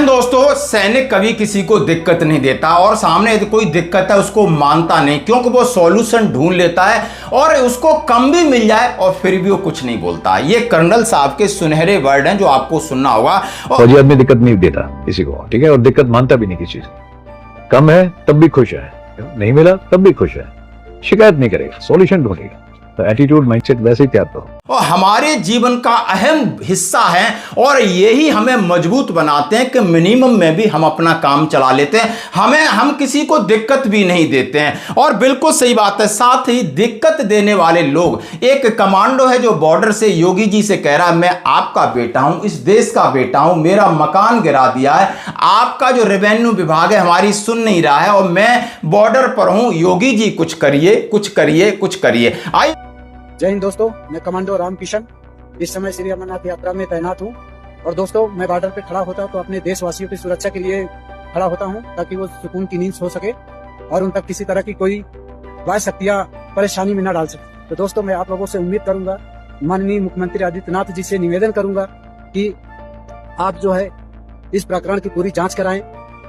हिंद दोस्तों, सैनिक कभी किसी को दिक्कत नहीं देता और सामने यदि कोई दिक्कत है उसको मानता नहीं, क्योंकि वो सॉल्यूशन ढूंढ लेता है और उसको कम भी मिल जाए और फिर भी वो कुछ नहीं बोलता। ये कर्नल साहब के सुनहरे वर्ड हैं जो आपको सुनना होगा। फौजी आदमी दिक्कत नहीं देता किसी को, ठीक है, और दिक्कत मानता भी नहीं किसी से। कम है तब भी खुश है, नहीं मिला तब भी खुश है, शिकायत नहीं करेगा, सॉल्यूशन ढूंढेगा। तो एटीट्यूड माइंडसेट वैसे ही तैयार करो। और हमारे जीवन का अहम हिस्सा है और यही हमें मजबूत बनाते हैं कि मिनिमम में भी हम अपना काम चला लेते हैं, हम किसी को दिक्कत भी नहीं देते हैं। और बिल्कुल सही बात है, साथ ही दिक्कत देने वाले लोग, एक कमांडो है जो बॉर्डर से योगी जी से कह रहा है मैं आपका बेटा हूं, इस देश का बेटा हूं, मेरा मकान गिरा दिया है, आपका जो रेवेन्यू विभाग है हमारी सुन नहीं रहा है और मैं बॉर्डर पर हूं, योगी जी कुछ करिए, कुछ करिए, कुछ करिए। आइए। जय हिंद दोस्तों, मैं कमांडो रामकिशन इस समय श्री अमरनाथ यात्रा में तैनात हूं। और दोस्तों, मैं बॉर्डर पे खड़ा होता तो अपने देशवासियों की सुरक्षा के लिए खड़ा होता हूं, ताकि वो सुकून की नींद सो सके और उन तक किसी तरह की कोई बाह्य शक्तियां परेशानी में न डाल सके। तो दोस्तों, मैं आप लोगों से उम्मीद करूंगा, माननीय मुख्यमंत्री आदित्यनाथ जी से निवेदन करूंगा कि आप जो है इस प्रकरण की पूरी जाँच कराएं,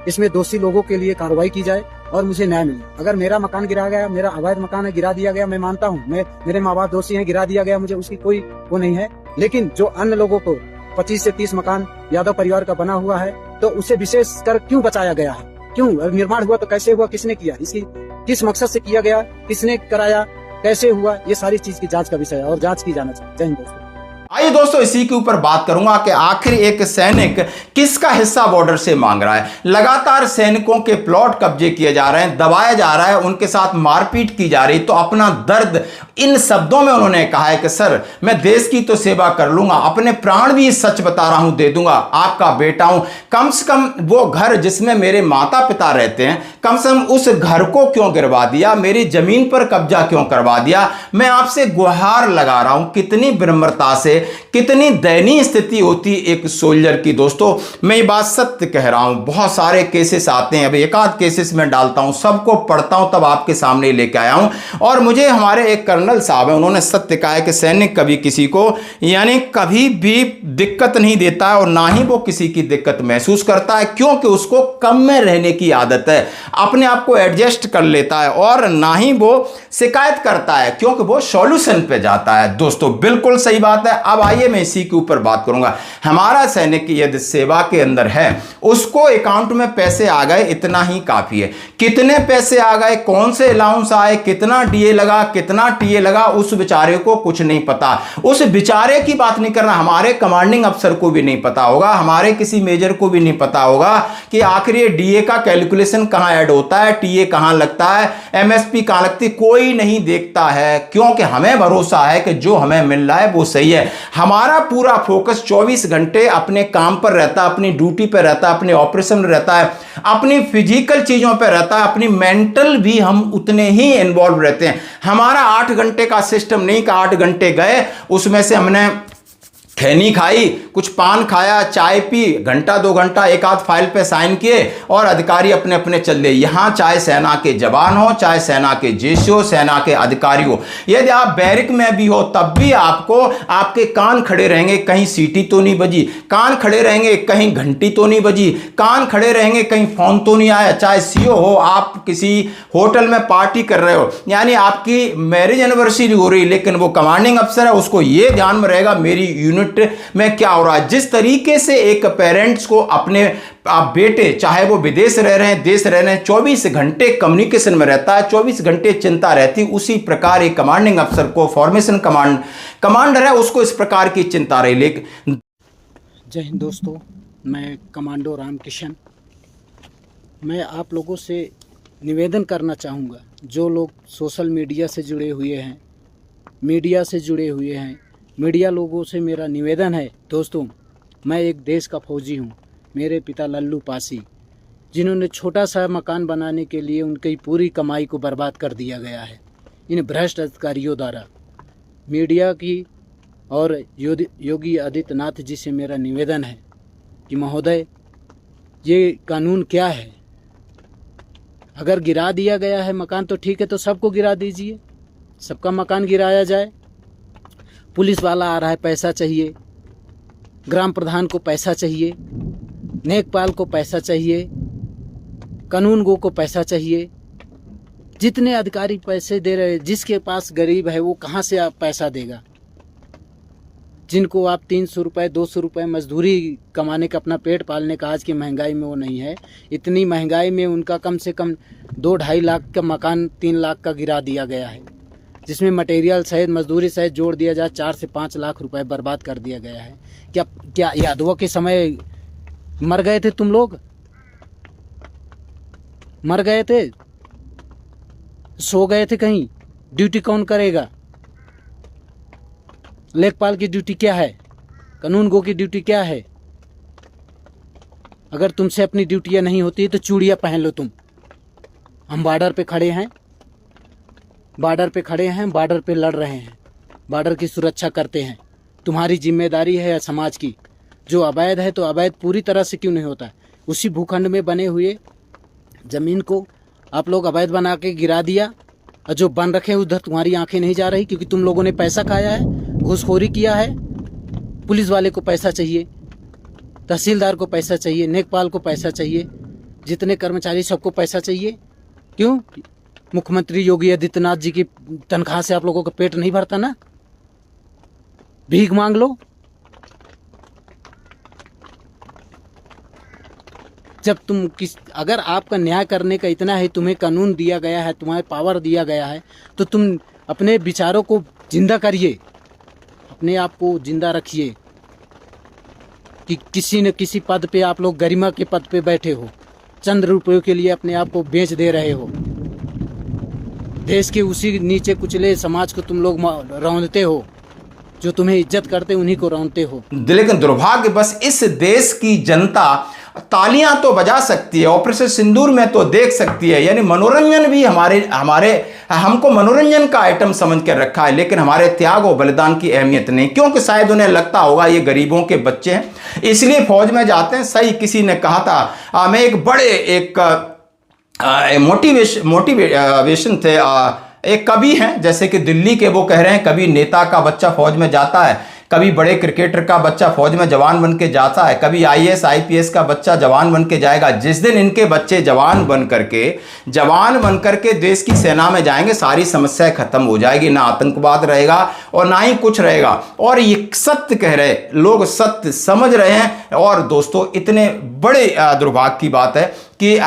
इसमें दोषी लोगों के लिए कार्रवाई की जाए और मुझे न्याय मिले। अगर मेरा मकान गिरा गया, मेरा अवैध मकान है, गिरा दिया गया, मैं मानता हूँ, मेरे माँ बाप दोषी हैं, गिरा दिया गया, मुझे उसकी कोई वो नहीं है। लेकिन जो अन्य लोगों को 25 से 30 मकान यादव परिवार का बना हुआ है, तो उसे विशेष कर क्यों बचाया गया है? क्यों निर्माण हुआ? तो कैसे हुआ, किसने किया, इसकी किस मकसद से किया गया, किसने कराया, कैसे हुआ, ये सारी चीज की जाँच का विषय है और जाँच की जाना चाहिए। जय हिंद दोस्तों। आइए दोस्तों, इसी के ऊपर बात करूंगा कि आखिर एक सैनिक किसका हिस्सा बॉर्डर से मांग रहा है। लगातार सैनिकों के प्लॉट कब्जे किए जा रहे हैं, दबाया जा रहा है, उनके साथ मारपीट की जा रही। तो अपना दर्द इन शब्दों में उन्होंने कहा है कि सर, मैं देश की तो सेवा कर लूंगा, अपने प्राण भी सच बता रहा हूं दे दूंगा, आपका बेटा हूं। कम से कम वो घर जिसमें मेरे माता पिता रहते हैं, कम से कम उस घर को क्यों गिरवा दिया, मेरी जमीन पर कब्जा क्यों करवा दिया। मैं आपसे गुहार लगा रहा हूं। कितनी विनम्रता से, कितनी दयनीय स्थिति होती एक सोल्जर की। दोस्तों, मैं ये बात सत्य कह रहा हूं। बहुत सारे केसेस आते हैं, अभी एक आध केसेस में डालता हूं, सबको पढ़ता हूं, तब आपके सामने लेके आया हूं। और मुझे हमारे एक कर्नल साहब हैं, उन्होंने सत्य कहा है कि सैनिक कभी किसी को यानी कभी भी दिक्कत नहीं देता है और ना ही वो किसी की दिक्कत महसूस करता है, क्योंकि उसको कम में रहने की आदत है, अपने आप को एडजस्ट कर लेता है और ना ही वो शिकायत करता है, क्योंकि वो सॉल्यूशन पे जाता है। दोस्तों, बिल्कुल सही बात है। अब आइए मैं इसी के ऊपर बात करूंगा। हमारा सैनिक यदि सेवा के अंदर है, उसको अकाउंट में पैसे आ गए, इतना ही काफी है। कितने पैसे आ गए, कौन से अलाउंस आए, कितना डीए लगा, कितना टीए लगा, उस बेचारे को कुछ नहीं पता। उस बेचारे की बात नहीं करना, हमारे कमांडिंग अफसर को भी नहीं पता होगा, हमारे किसी मेजर को भी नहीं पता होगा कि आखिर ये डीए का कैलकुलेशन कहां ऐड होता है, टीए कहां लगता है, एमएसपी कहां लगती, कोई नहीं देखता है। क्योंकि हमें भरोसा है कि जो हमें मिल रहा है वो सही है। हमारा पूरा फोकस 24 घंटे अपने काम पर रहता है, अपनी ड्यूटी पर रहता है, अपने ऑपरेशन में रहता है, अपनी फिजिकल चीजों पर रहता है, अपनी मेंटल भी हम उतने ही इन्वॉल्व रहते हैं। हमारा 8 घंटे का सिस्टम नहीं कि 8 घंटे गए, उसमें से हमने खैनी खाई, कुछ पान खाया, चाय पी, घंटा 2 घंटा एक आध फाइल पे साइन किए और अधिकारी अपने अपने चल दिए। यहां चाहे सेना के जवान हो, चाहे सेना के जेसी हो, सेना के अधिकारी हो, यदि आप बैरिक में भी हो तब भी आपको आपके कान खड़े रहेंगे, कहीं सीटी तो नहीं बजी, कान खड़े रहेंगे कहीं घंटी तो नहीं बजी, कान खड़े रहेंगे कहीं फोन तो नहीं आया। चाहे सीओ हो, आप किसी होटल में पार्टी कर रहे हो, यानी आपकी मैरिज एनिवर्सरी हो रही, लेकिन वो कमांडिंग अफसर है, उसको ये ध्यान में रहेगा मेरी यूनिट में क्या हो रहा है। जिस तरीके से एक पेरेंट्स को अपने बेटे, चाहे वो विदेश रह रहे हैं, देश रह रहे हैं, 24 घंटे कम्युनिकेशन में रहता है, 24 घंटे चिंता रहती, उसी प्रकार एक कमांडिंग अफसर को, फॉर्मेशन कमांडर है, उसको इस प्रकार की चिंता रही। लेकिन जय हिंद दोस्तों, मैं कमांडो रामकिशन। मैं आप लोगों से निवेदन करना चाहूँगा, जो लोग सोशल मीडिया से जुड़े हुए हैं, मीडिया लोगों से मेरा निवेदन है। दोस्तों, मैं एक देश का फौजी हूँ। मेरे पिता लल्लू पासी, जिन्होंने छोटा सा मकान बनाने के लिए उनकी पूरी कमाई को बर्बाद कर दिया गया है इन भ्रष्ट अधिकारियों द्वारा। मीडिया की और योगी आदित्यनाथ जी से मेरा निवेदन है कि महोदय, ये कानून क्या है? अगर गिरा दिया गया है मकान तो ठीक है, तो सबको गिरा दीजिए, सबका मकान गिराया जाए। पुलिस वाला आ रहा है, पैसा चाहिए, ग्राम प्रधान को पैसा चाहिए, नेकपाल को पैसा चाहिए, कानून गो को पैसा चाहिए। जितने अधिकारी पैसे दे रहे, जिसके पास गरीब है वो कहाँ से आप पैसा देगा? जिनको आप 300 रुपये 200 रुपये मजदूरी कमाने का, अपना पेट पालने का आज की महंगाई में वो नहीं है। इतनी महंगाई में उनका कम से कम 2-2.5 लाख का मकान 3 लाख का गिरा दिया गया है, जिसमें मटेरियल सहित मजदूरी सहित जोड़ दिया जाए 4 से 5 लाख रुपए बर्बाद कर दिया गया है। क्या यादवों के समय मर गए थे तुम लोग? मर गए थे? सो गए थे कहीं? ड्यूटी कौन करेगा? लेखपाल की ड्यूटी क्या है? कानून गो की ड्यूटी क्या है? अगर तुमसे अपनी ड्यूटियां नहीं होती तो चूड़ियां पहन लो तुम। हम बॉर्डर पे खड़े हैं, बॉर्डर पे लड़ रहे हैं, बॉर्डर की सुरक्षा करते हैं। तुम्हारी जिम्मेदारी है समाज की। जो अवैध है तो अवैध पूरी तरह से क्यों नहीं होता? उसी भूखंड में बने हुए ज़मीन को आप लोग अवैध बना के गिरा दिया, और जो बन रखे उधर तुम्हारी आंखें नहीं जा रही, क्योंकि तुम लोगों ने पैसा खाया है, घूसखोरी किया है। पुलिस वाले को पैसा चाहिए, तहसीलदार को पैसा चाहिए, नेकपाल को पैसा चाहिए, जितने कर्मचारी सबको पैसा चाहिए। क्यों? मुख्यमंत्री योगी आदित्यनाथ जी की तनख्वाह से आप लोगों का पेट नहीं भरता ना? भीख मांग लो। जब तुम अगर आपका न्याय करने का इतना है, तुम्हें कानून दिया गया है, तुम्हें पावर दिया गया है, तो तुम अपने विचारों को जिंदा करिए, अपने आप को जिंदा रखिए। कि किसी न किसी पद पे आप लोग गरिमा के पद पे बैठे हो, चंद रुपयों के लिए अपने आप को बेच दे रहे हो। देश के उसी नीचे कुचले समाज को तुम लोग रौंदते हो, जो तुम्हें इज्जत करते उन्हीं को रौंदते हो। लेकिन दुर्भाग्य बस इस देश की जनता तालियां तो बजा सकती है, ऑपरेशन सिंदूर में तो देख सकती है, यानी मनोरंजन भी हमको मनोरंजन का आइटम समझ कर रखा है, लेकिन हमारे त्याग और बलिदान की अहमियत नहीं, क्योंकि शायद उन्हें लगता होगा ये गरीबों के बच्चे हैं इसलिए फौज में जाते हैं। सही किसी ने कहा था, मैं एक बड़े एक मोटिवेशन थे, एक कवि हैं जैसे कि दिल्ली के, वो कह रहे हैं कभी नेता का बच्चा फौज में जाता है, कभी बड़े क्रिकेटर का बच्चा फौज में जवान बन के जाता है, कभी IAS IPS का बच्चा जवान बन के जाएगा। जिस दिन इनके बच्चे जवान बन करके देश की सेना में जाएंगे, सारी समस्याएं खत्म हो जाएगी, ना आतंकवाद रहेगा और ना ही कुछ रहेगा। और ये सत्य कह रहे लोग, सत्य समझ रहे हैं। और दोस्तों, इतने बड़े दुर्भाग्य की बात है कि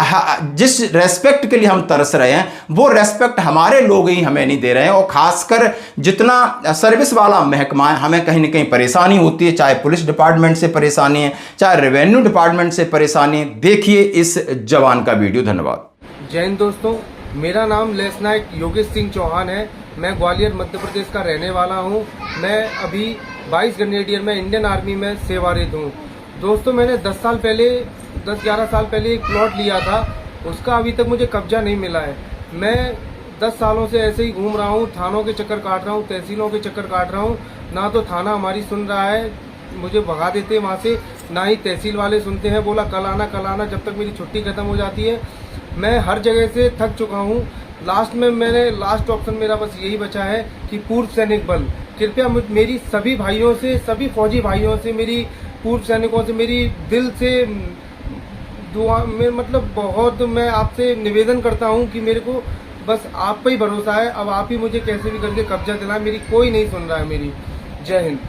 जिस रेस्पेक्ट के लिए हम तरस रहे हैं, वो रेस्पेक्ट हमारे लोग ही हमें नहीं दे रहे हैं। और खासकर जितना सर्विस वाला महकमा है, हमें कहीं ना कहीं परेशानी होती है, चाहे पुलिस डिपार्टमेंट से परेशानी है, चाहे रेवेन्यू डिपार्टमेंट से परेशानी है। देखिए इस जवान का वीडियो। धन्यवाद। जय हिंद दोस्तों, मेरा नाम लेफ्टिनेंट योगेश सिंह चौहान है। मैं ग्वालियर मध्य प्रदेश का रहने वाला हूं। मैं अभी 22 ग्रेनेडियर में इंडियन आर्मी में सेवारत हूं। दोस्तों, मैंने 10-11 साल पहले एक प्लॉट लिया था, उसका अभी तक मुझे कब्जा नहीं मिला है। मैं 10 सालों से ऐसे ही घूम रहा हूँ, थानों के चक्कर काट रहा हूँ, तहसीलों के चक्कर काट रहा हूँ। ना तो थाना हमारी सुन रहा है, मुझे भगा देते हैं वहाँ से, ना ही तहसील वाले सुनते हैं। बोला कल आना, जब तक मेरी छुट्टी खत्म हो जाती है। मैं हर जगह से थक चुका हूँ। लास्ट ऑप्शन मेरा बस यही बचा है कि पूर्व सैनिक बल, कृपया मेरी सभी भाइयों से, सभी फौजी भाइयों से, मेरी पूर्व सैनिकों से, मेरी दिल से दुआ में मतलब बहुत मैं आपसे निवेदन करता हूं कि मेरे को बस आप पे ही भरोसा है। अब आप ही मुझे कैसे भी करके कब्जा दिलाएं, मेरी कोई नहीं सुन रहा है मेरी। जय हिंद।